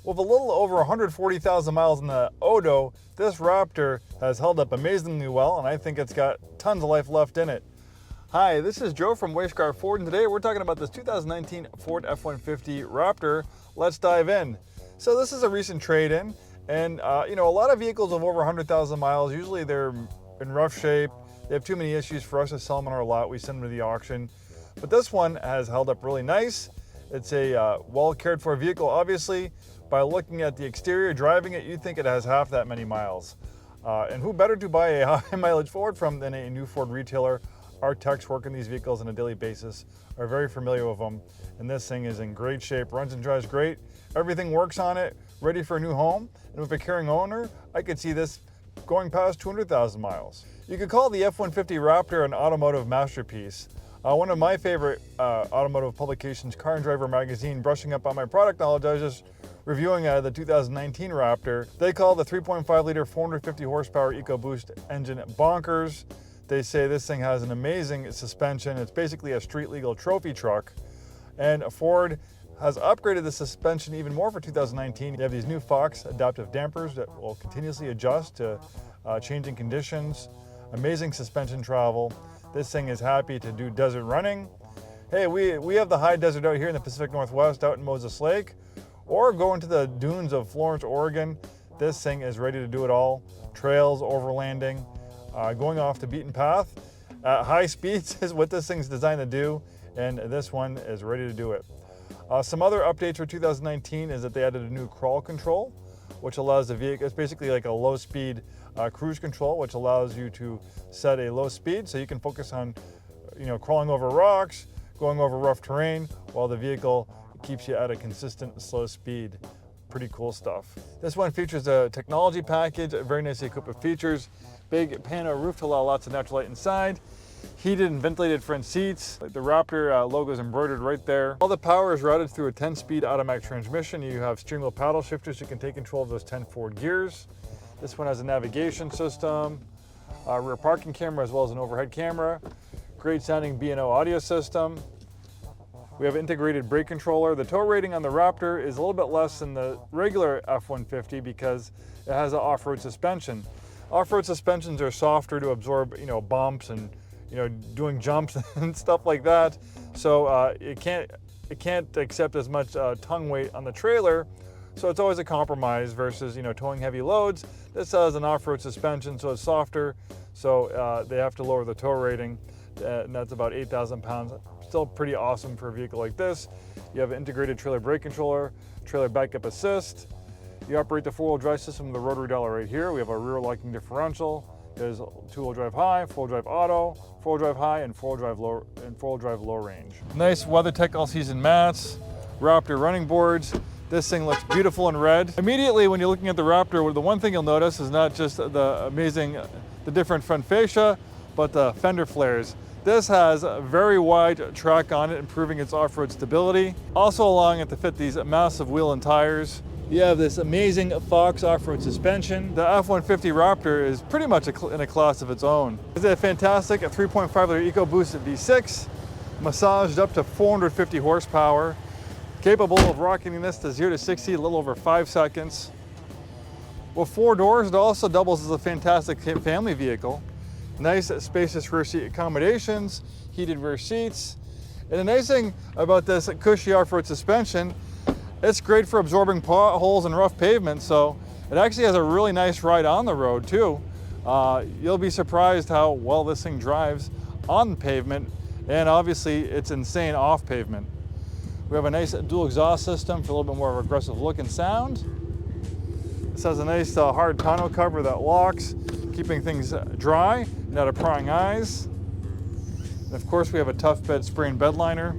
With a little over 140,000 miles in the Odo, this Raptor has held up amazingly well, and I think it's got tons of life left in it. Hi, this is Joe from Scarff Ford, and today we're talking about this 2019 Ford F-150 Raptor. Let's dive in. So this is a recent trade-in, and a lot of vehicles of over 100,000 miles, usually they're in rough shape. They have too many issues for us to sell them on our lot. We send them to the auction. But this one has held up really nice. It's a well cared for vehicle, obviously. By looking at the exterior, driving it, you'd think it has half that many miles. And who better to buy a high mileage Ford from than a new Ford retailer? Our techs work on these vehicles on a daily basis, are very familiar with them. And this thing is in great shape, runs and drives great. Everything works on it, ready for a new home. And with a caring owner, I could see this going past 200,000 miles. You could call the F-150 Raptor an automotive masterpiece. One of my favorite automotive publications, Car and Driver magazine, brushing up on my product knowledge, I was just reviewing the 2019 Raptor. They call the 3.5 liter 450 horsepower EcoBoost engine bonkers. They say this thing has an amazing suspension. It's basically a street legal trophy truck. And Ford has upgraded the suspension even more for 2019. You have these new Fox adaptive dampers that will continuously adjust to changing conditions. Amazing suspension travel. This thing is happy to do desert running. Hey, we have the high desert out here in the Pacific Northwest, out in Moses Lake, or go into the dunes of Florence, Oregon. This thing is ready to do it all. Trails, overlanding, going off the beaten path. High speeds is what this thing's designed to do, and this one is ready to do it. Some other updates for 2019 is that they added a new crawl control, which allows the vehicle, it's basically like a low speed cruise control, which allows you to set a low speed so you can focus on crawling over rocks, going over rough terrain, while the vehicle keeps you at a consistent slow speed. Pretty cool stuff. This one features a technology package, very nicely equipped with features. Big pano roof to allow lots of natural light inside. Heated and ventilated front seats. The Raptor logo is embroidered right there. All the power is routed through a 10-speed automatic transmission. You have steering wheel paddle shifters. You can take control of those 10 forward gears. This one has a navigation system, rear parking camera, as well as an overhead camera. Great sounding B&O audio system. We have an integrated brake controller. The tow rating on the Raptor is a little bit less than the regular F-150 because it has an off-road suspension. Off-road suspensions are softer to absorb, bumps and doing jumps and stuff like that. So it can't accept as much tongue weight on the trailer. So it's always a compromise versus towing heavy loads. This has an off-road suspension, so it's softer. So they have to lower the tow rating, and that's about 8,000 pounds. Still pretty awesome for a vehicle like this. You have an integrated trailer brake controller, trailer backup assist. You operate the four-wheel drive system with the rotary dial right here. We have a rear locking differential. There's two-wheel drive high, four-wheel drive auto, four-wheel drive high, and four-wheel drive low range. Nice WeatherTech all-season mats, Raptor running boards. This thing looks beautiful in red. Immediately when you're looking at the Raptor, the one thing you'll notice is not just the different front fascia, but the fender flares. This has a very wide track on it, improving its off-road stability. Also allowing it to fit these massive wheel and tires. You have this amazing Fox off-road suspension. The F-150 Raptor is pretty much in a class of its own. It's a fantastic 3.5 liter EcoBoost V6, massaged up to 450 horsepower, capable of rocketing this to 0 to 60 in a little over 5 seconds. With 4 doors, it also doubles as a fantastic family vehicle. Nice spacious rear seat accommodations, heated rear seats. And the nice thing about this cushy off-road suspension, it's great for absorbing potholes and rough pavement, so it actually has a really nice ride on the road too. You'll be surprised how well this thing drives on pavement, and obviously it's insane off pavement. We have a nice dual exhaust system for a little bit more of an aggressive look and sound. This has a nice hard tonneau cover that locks, keeping things dry and out of prying eyes. And of course, we have a tough bed spray and bed liner,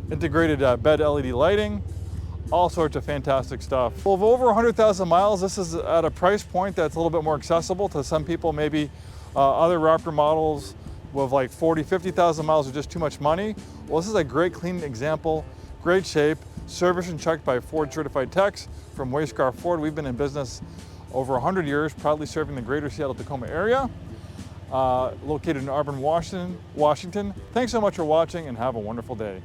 integrated bed LED lighting, all sorts of fantastic stuff. Well, with over 100,000 miles, this is at a price point that's a little bit more accessible to some people. Maybe other Raptor models with like 40, 50,000 miles are just too much money. Well, this is a great clean example, great shape, serviced and checked by Ford certified techs from Scarff Ford. We've been in business over 100 years, proudly serving the greater Seattle-Tacoma area, located in Auburn, Washington. Thanks so much for watching and have a wonderful day.